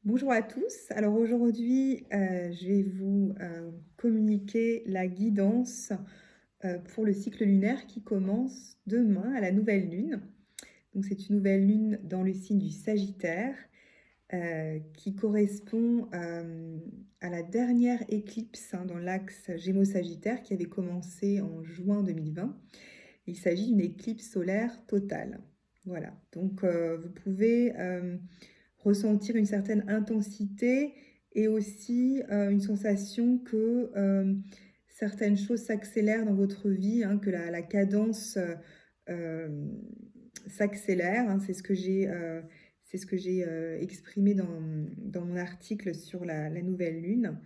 Bonjour à tous. Alors aujourd'hui, je vais vous communiquer la guidance pour le cycle lunaire qui commence demain à la nouvelle lune. Donc c'est une nouvelle lune dans le signe du Sagittaire qui correspond à la dernière éclipse dans l'axe Gémeaux-Sagittaire qui avait commencé en juin 2020. Il s'agit d'une éclipse solaire totale. Voilà, donc vous pouvez ressentir une certaine intensité et aussi une sensation que certaines choses s'accélèrent dans votre vie, hein, que la cadence s'accélère. Hein, c'est ce que j'ai exprimé dans mon article sur la nouvelle lune.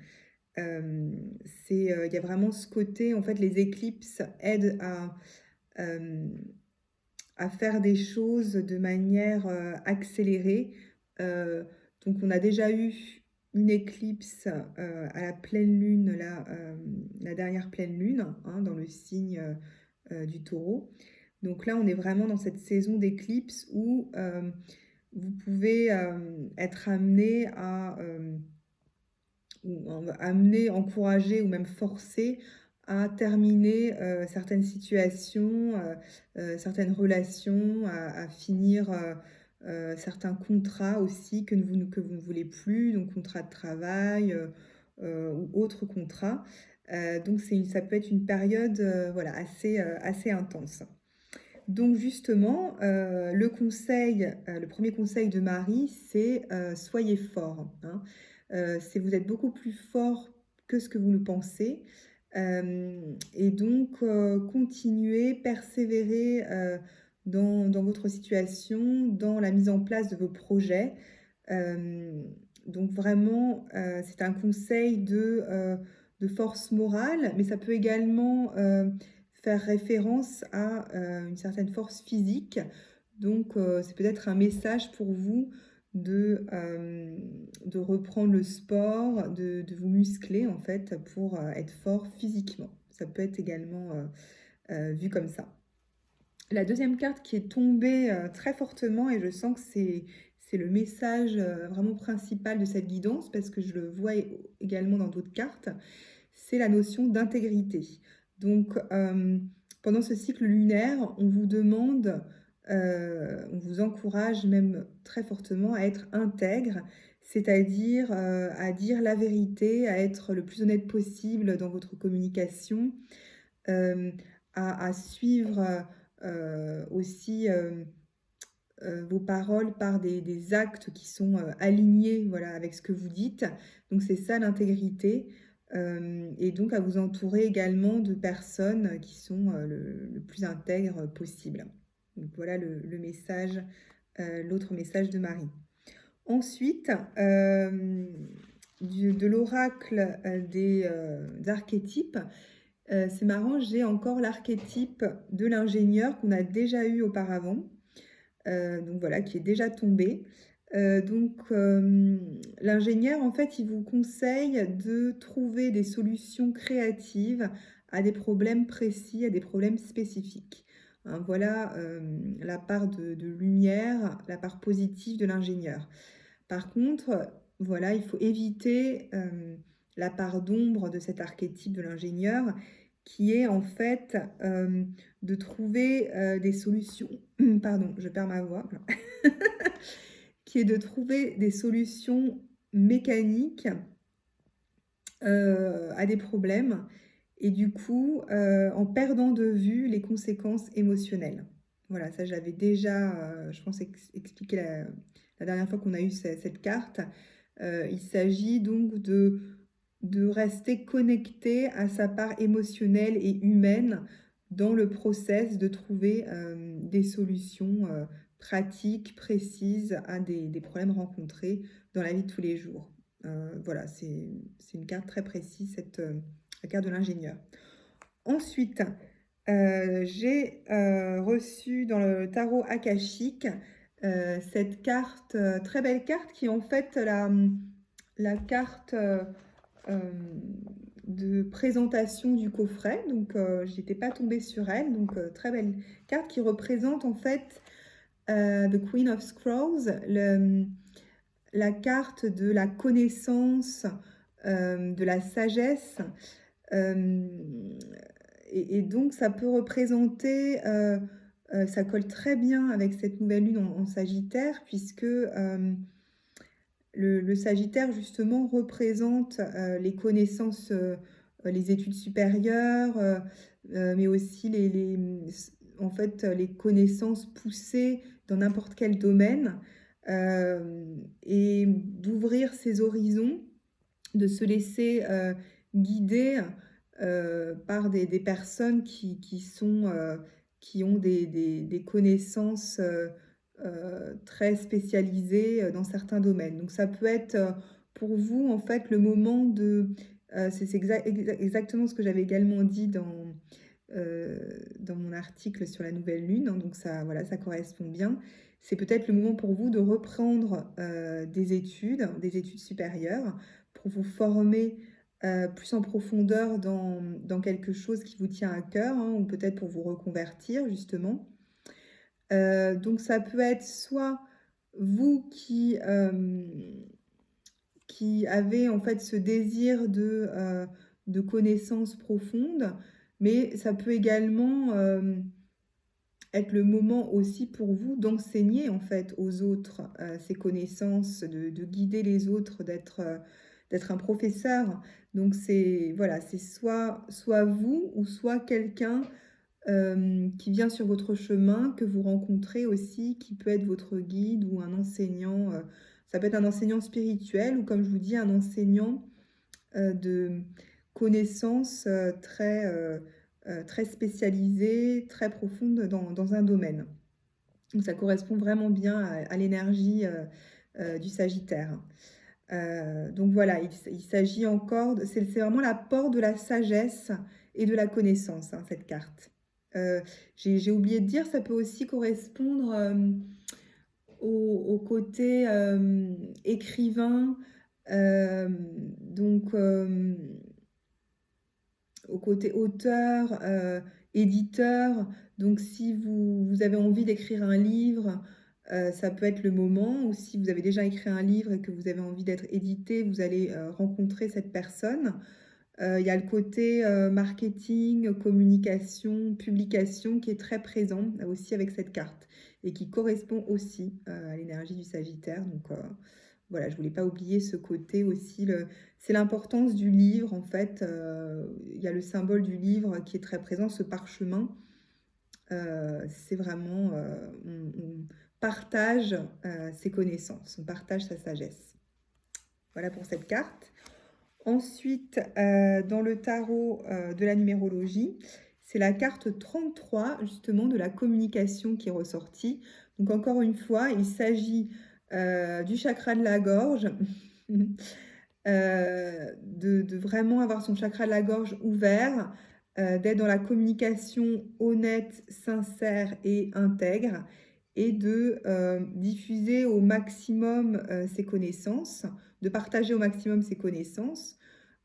Il y a vraiment ce côté, en fait, les éclipses aident euh, à faire des choses de manière accélérée. Euh, donc on a déjà eu une éclipse à la pleine lune, la dernière pleine lune, hein, dans le signe du taureau. Donc là, on est vraiment dans cette saison d'éclipse où vous pouvez être amené amener, encourager ou même forcer à terminer certaines situations, certaines relations, à finir certains contrats aussi que vous ne voulez plus, donc contrat de travail ou autres contrats. Donc ça peut être une période voilà, assez intense. Donc justement, le premier conseil de Marie, c'est soyez fort. Hein. Vous êtes beaucoup plus fort que ce que vous le pensez. Et donc, continuez, persévérez dans votre situation, dans la mise en place de vos projets. Euh, donc vraiment, c'est un conseil de force morale, mais ça peut également faire référence à une certaine force physique. Donc, c'est peut-être un message pour vous de reprendre le sport, de vous muscler en fait pour être fort physiquement. Ça peut être également vu comme ça. La deuxième carte qui est tombée très fortement, et je sens que c'est le message vraiment principal de cette guidance, parce que je le vois également dans d'autres cartes, c'est la notion d'intégrité. Donc, pendant ce cycle lunaire, on vous demande, on vous encourage même très fortement à être intègre, c'est-à-dire à dire la vérité, à être le plus honnête possible dans votre communication, euh, à suivre aussi vos paroles par des actes qui sont alignés, voilà, avec ce que vous dites. Donc c'est ça l'intégrité. Et donc à vous entourer également de personnes qui sont le plus intègres possible. Donc voilà le message, l'autre message de Marie. Ensuite, de l'oracle des archétypes, c'est marrant, j'ai encore l'archétype de l'ingénieur qu'on a déjà eu auparavant, donc voilà, qui est déjà tombé. L'ingénieur, en fait, il vous conseille de trouver des solutions créatives à des problèmes précis, à des problèmes spécifiques. Hein, voilà la part de lumière, la part positive de l'ingénieur. Par contre, voilà, il faut éviter la part d'ombre de cet archétype de l'ingénieur, qui est en fait de trouver des solutions. Pardon, je perds ma voix. Qui est de trouver des solutions mécaniques à des problèmes et du coup en perdant de vue les conséquences émotionnelles. Voilà, ça j'avais déjà, je pense, expliqué la dernière fois qu'on a eu cette carte. Il s'agit donc de rester connecté à sa part émotionnelle et humaine dans le process de trouver des solutions pratiques, précises à des problèmes rencontrés dans la vie de tous les jours. Voilà, c'est une carte très précise, la carte de l'ingénieur. Ensuite, j'ai reçu dans le tarot akashique cette carte, très belle carte, qui est en fait la carte de présentation du coffret. Donc, je n'étais pas tombée sur elle. Donc, très belle carte qui représente en fait The Queen of Scrolls, la carte de la connaissance, de la sagesse, hem et donc ça peut représenter, ça colle très bien avec cette nouvelle lune en Sagittaire puisque, le Sagittaire justement représente, les connaissances, les études supérieures, mais aussi en fait, les connaissances poussées dans n'importe quel domaine, et d'ouvrir ses horizons, de se laisser, guider, par des personnes qui ont des connaissances, très spécialisées, dans certains domaines. Donc ça peut être, pour vous, en fait, le moment de c'est exactement ce que j'avais également dit dans mon article sur la nouvelle lune, hein, donc ça, voilà, ça correspond bien. C'est peut-être le moment pour vous de reprendre, des études supérieures, pour vous former, plus en profondeur dans quelque chose qui vous tient à cœur, hein, ou peut-être pour vous reconvertir justement. Donc ça peut être soit vous qui avez en fait ce désir de connaissances profondes, mais ça peut également, être le moment aussi pour vous d'enseigner en fait aux autres, ces connaissances, de guider les autres, d'être un professeur. Donc c'est voilà, c'est soit vous ou soit quelqu'un, qui vient sur votre chemin, que vous rencontrez aussi, qui peut être votre guide ou un enseignant, ça peut être un enseignant spirituel ou comme je vous dis, un enseignant, de connaissances, très spécialisées, très profondes dans un domaine. Donc ça correspond vraiment bien à l'énergie, du Sagittaire. Donc voilà, il s'agit encore de c'est vraiment l'apport de la sagesse et de la connaissance, hein, cette carte. Heu, j'ai oublié de dire, ça peut aussi correspondre, au côté, écrivain, donc au côté auteur, éditeur. Donc si vous avez envie d'écrire un livre, ça peut être le moment, ou si vous avez déjà écrit un livre et que vous avez envie d'être édité, vous allez, rencontrer cette personne. Il y a le côté, marketing, communication, publication qui est très présent, aussi avec cette carte et qui correspond aussi, à l'énergie du Sagittaire. Donc, voilà, je voulais pas oublier ce côté aussi, c'est l'importance du livre en fait, il y a le symbole du livre qui est très présent, ce parchemin, c'est vraiment, on partage, ses connaissances, on partage sa sagesse. Voilà pour cette carte. Ensuite, dans le tarot, de la numérologie, c'est la carte 33 justement de la communication qui est ressortie. Donc encore une fois, il s'agit, du chakra de la gorge, de vraiment avoir son chakra de la gorge ouvert, d'être dans la communication honnête, sincère et intègre et de, diffuser au maximum, ses connaissances, de partager au maximum ses connaissances.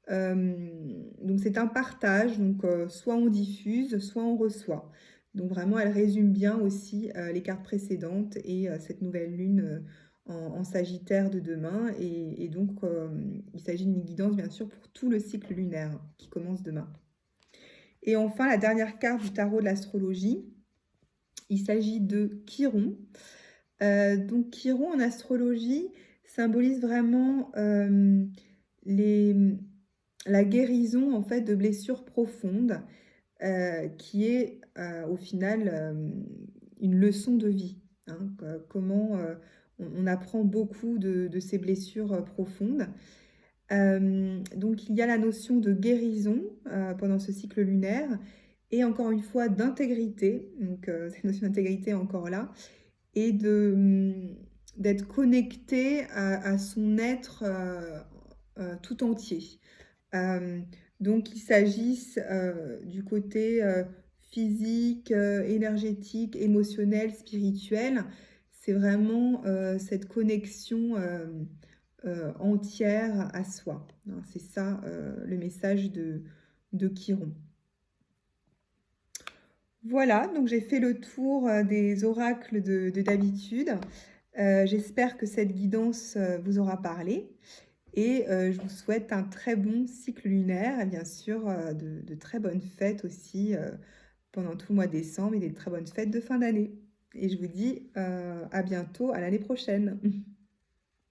Donc c'est un partage, donc soit on diffuse, soit on reçoit. Donc vraiment, elle résume bien aussi, les cartes précédentes et cette nouvelle lune, en Sagittaire de demain et donc il s'agit d'une guidance bien sûr pour tout le cycle lunaire qui commence demain. Et enfin, la dernière carte du tarot de l'astrologie, il s'agit de Chiron. Donc Chiron en astrologie symbolise vraiment, les la guérison en fait de blessures profondes, qui est, au final, une leçon de vie, hein. Comment, on apprend beaucoup de ces blessures, profondes. Donc il y a la notion de guérison, pendant ce cycle lunaire et encore une fois d'intégrité, donc cette notion d'intégrité est encore là et d'être connecté à son être, tout entier. Hem, donc qu'il s'agisse, du côté, physique, énergétique, émotionnel, spirituel, c'est vraiment, cette connexion, entière à soi, hein. C'est ça, le message de Chiron. Voilà, donc j'ai fait le tour, des oracles de d'habitude. J'espère que cette guidance, vous aura parlé et je vous souhaite un très bon cycle lunaire et bien sûr, de très bonnes fêtes aussi, pendant tout le mois de décembre et des très bonnes fêtes de fin d'année et je vous dis, à bientôt, à l'année prochaine.